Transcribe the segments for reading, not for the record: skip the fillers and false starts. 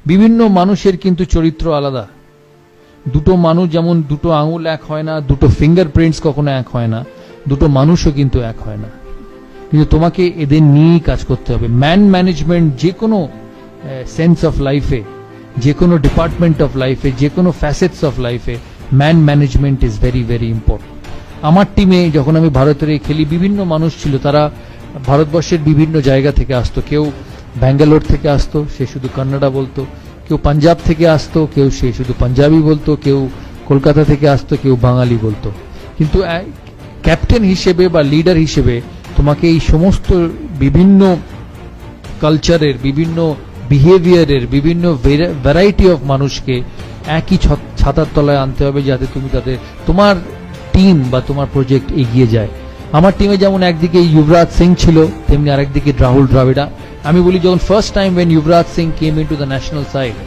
বিভিন্ন মানুষের কিন্তু চরিত্র আলাদা। দুটো মানুষ যেমন দুটো আঙুল এক হয় না, দুটো ফিঙ্গারপ্রিন্টস কখনো এক হয় না, দুটো মানুষও কিন্তু এক হয় না। কিন্তু তোমাকে এদের নিয়েই কাজ করতে হবে। ম্যান ম্যানেজমেন্ট যে কোনো সেন্স অফ লাইফে, যে কোনো ডিপার্টমেন্ট অফ লাইফে, যে কোনো ফ্যাসেটস অফ লাইফে man management is very very important. আমার টিমে যখন আমি ভারতের খেলি, বিভিন্ন মানুষ ছিল, তারা ভারতবর্ষের বিভিন্ন জায়গা থেকে আসতো। কেউ ব্যাঙ্গালোর থেকে আসতো, সে শুধু কন্নড়া বলতো। কেউ পাঞ্জাব থেকে আসতো, কেউ সে শুধু পাঞ্জাবি বলতো। কেউ কলকাতা থেকে আসতো, কেউ বাঙালি বলতো। কিন্তু ক্যাপ্টেন হিসেবে বা লিডার হিসেবে তোমাকে এই সমস্ত বিভিন্ন কালচারের, বিভিন্ন বিহেভিয়ারের, বিভিন্ন ভ্যারাইটি অফ মানুষকে একই ছাতার তলায় আনতে হবে, যাতে তুমি তোমার টিম বা তোমার প্রজেক্ট এগিয়ে যায়। আমার টিমে যেমন একদিকে যুবরাজ সিং ছিল, তেমনি আরেকদিকে রাহুল দ্রাবিড়া। আমি বলি, যখন first time when Yuvraj Singh came into the national side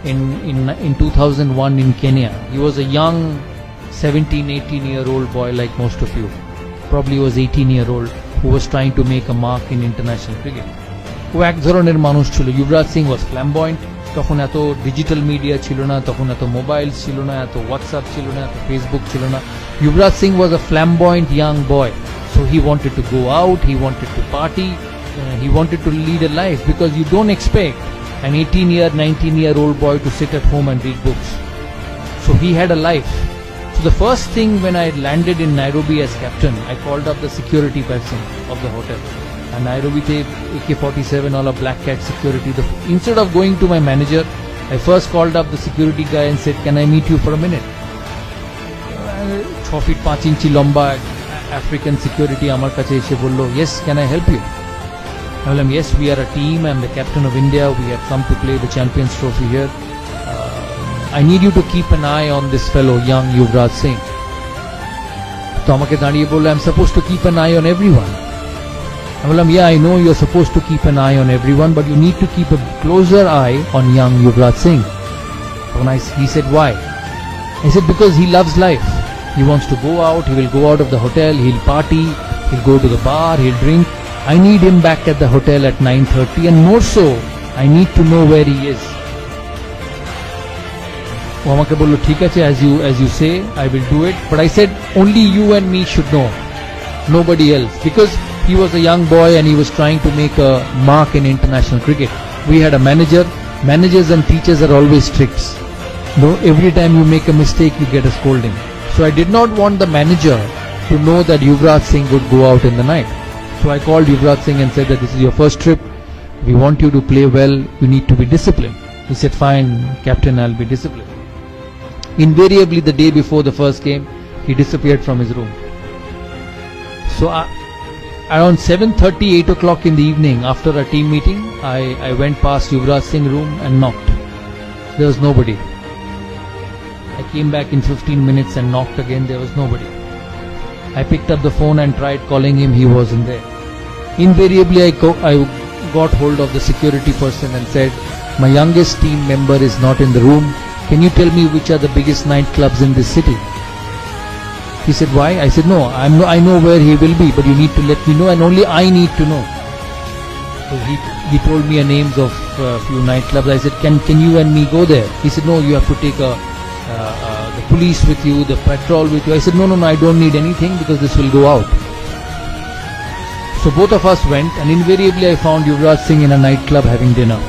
in 2001 in Kenya, he was a young 17-18-year-old boy like most of you. Probably was 18-year-old who was trying to make a mark in international cricket. ও এক ধরনের মানুষ ছিল। যুবরাজ সিং ওয়াজ flamboyant. তখন এত digital media ছিল না, তখন এত মোবাইল ছিল না, এত হোয়াটসঅ্যাপ ছিল না, এত ফেসবুক ছিল না। Yuvraj Singh was a flamboyant young boy, so he wanted to go out, he wanted to party, he wanted to lead a life, because you don't expect an 18-year, 19-year-old boy to sit at home and read books. So he had a life. So the first thing when I landed in Nairobi as captain, I called up the security person of the hotel. And Nairobi te AK-47 all a black cat security. Instead of going to my manager, I first called up the security guy and said, "Can I meet you for a minute?" 6 feet 5 inch লম্বা African security আমার কাছে এসে বলল, "Yes, can I help you?" I told him, "Yes, we are a team. I'm the captain of India. We have come to play the Champions Trophy here. I need you to keep an eye on this fellow, young Yuvraj Singh." তো আমাকে দাঁড়িয়ে বলল, "I'm supposed to keep an eye on everyone." I told him, "Yeah, I know you're supposed to keep an eye on everyone, but you need to keep a closer eye on young Yuvraj Singh." He said, "Why?" I said, "Because he loves life. He wants to go out, he will go out of the hotel, he'll party, he'll go to the bar, he'll drink. I need him back at the hotel at 9:30, and more so, I need to know where he is." ও আমাকে বলল, "ঠিক আছে, as you say, I will do it." But I said, "Only you and me should know, nobody else." Because he was a young boy and he was trying to make a mark in international cricket. We had a manager. Managers and teachers are always strict. No, every time you make a mistake, you get a scolding. So I did not want the manager to know that Yuvraj Singh would go out in the night. So I called Yuvraj Singh and said that this is your first trip. We want you to play well. You need to be disciplined. He said, "Fine, captain, I'll be disciplined." Invariably, the day before the first game, he disappeared from his room. So around 7:30, 8 o'clock in the evening, after a team meeting, I went past Yuvraj Singh's room and knocked. There was nobody. I came back in 15 minutes and knocked again. There was nobody. I picked up the phone and tried calling him. He wasn't there. Invariably, I got hold of the security person and said, "My youngest team member is not in the room. Can you tell me which are the biggest nightclubs in this city?" He said, "Why?" I said, "No, I know where he will be, but you need to let me know, and only I need to know." So he told me names of a few nightclubs. I said, can you and me go there?" He said, "No, you have to take the police with you, the patrol with you." I said, no, I don't need anything, because this will go out. So both of us went, and invariably I found Yuvraj Singh in a nightclub having dinner.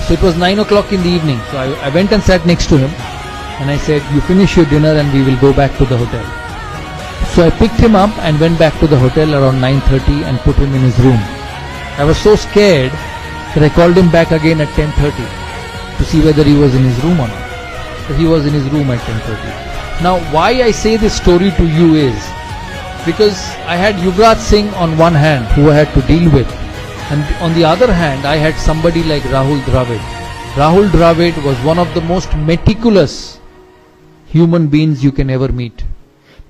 So it was 9 o'clock in the evening. So I went and sat next to him, and I said, "You finish your dinner and we will go back to the hotel." So I picked him up and went back to the hotel around 9:30 and put him in his room. I was so scared that I called him back again at 10:30 to see whether he was in his room or not. So he was in his room at 10:30. Now, why I say this story to you is because I had Yuvraj Singh on one hand, who I had to deal with, and on the other hand, I had somebody like Rahul Dravid. Rahul Dravid was one of the most meticulous human beings you can ever meet.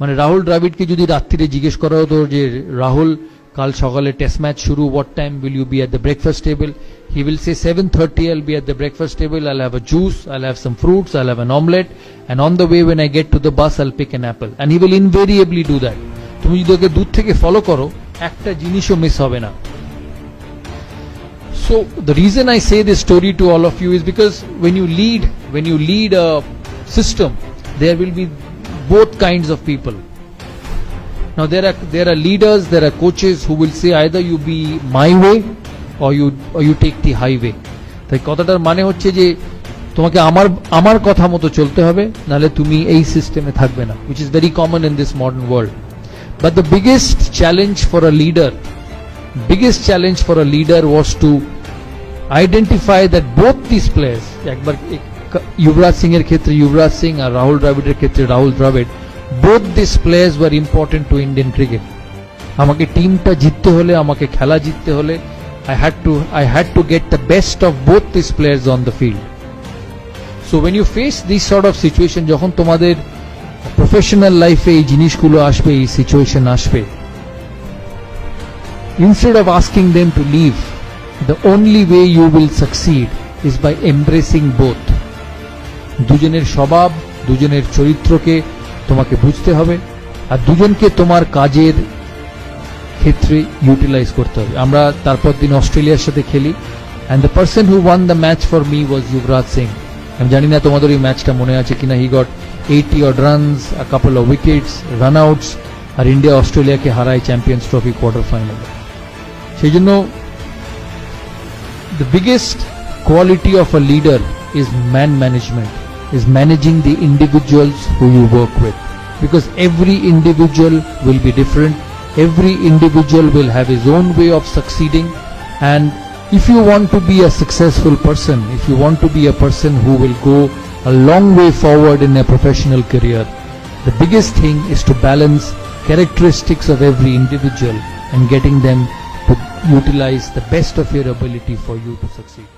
মানে রাহুল দ্রাবিড়কে যদি রাত্রিরে জিজ্ঞেস করা হতো যে, "রাহুল, কাল সকালে test match শুরু, what time will you be at the breakfast table?" He will say 7:30 I'll be at the breakfast table, I'll have a juice, I'll have some fruits, I'll have an omelette, and on the way when I get to the bus I'll pick an apple. And he will invariably do that. তুমি যদি ওকে দূর থেকে follow করো, একটা জিনিসও miss হবে না। So the reason I say this story to all of you is because when you lead a system, there will be both kinds of people. Now there are leaders, there are coaches who will say either you be my way or you take the highway. তাই কথাটার মানে হচ্ছে যে তোমাকে আমার কথা মতো চলতে হবে, নালে তুমি এই সিস্টেমে থাকবে না, which is very common in this modern world. But the biggest challenge for a leader was to identify that both these players, একবার युवराज सिंह এর ক্ষেত্রে युवराज সিং আর রাহুল দ্রাবিড়ের ক্ষেত্রে Rahul Dravid, both these players were important to Indian cricket. আমাকে টিমটা জিততে হলে, আমাকে খেলা জিততে হলে I had to get the best of both these players on the field. So when you face this sort of situation, যখন তোমাদের প্রফেশনাল লাইফে এই জিনিসগুলো আসবে, এই সিচুয়েশন আসবে, instead of asking them to leave, the only way you will succeed is by embracing both. দুজনের স্বভাব, দুজনের চরিত্রকে তোমাকে বুঝতে হবে আর দুজনকে তোমার কাজের ক্ষেত্রে ইউটিলাইজ করতে হবে। আমরা তারপর দিন অস্ট্রেলিয়ার সাথে খেলি, and the person who won the match for me was Yuvraj Singh. আমি জানি না তোমাদের এই ম্যাচটা মনে আছে কিনা। he got 80 odd runs, a couple of wickets, run outs, আর ইন্ডিয়া অস্ট্রেলিয়াকে হারায় চ্যাম্পিয়ন্স ট্রফি কোয়ার্টার ফাইনালে। সেই জন্য the biggest quality of a leader is man management, is managing the individuals who you work with, because every individual will be different, every individual will have his own way of succeeding, and if you want to be a successful person, if you want to be a person who will go a long way forward in a professional career, the biggest thing is to balance characteristics of every individual and getting them to utilize the best of your ability for you to succeed.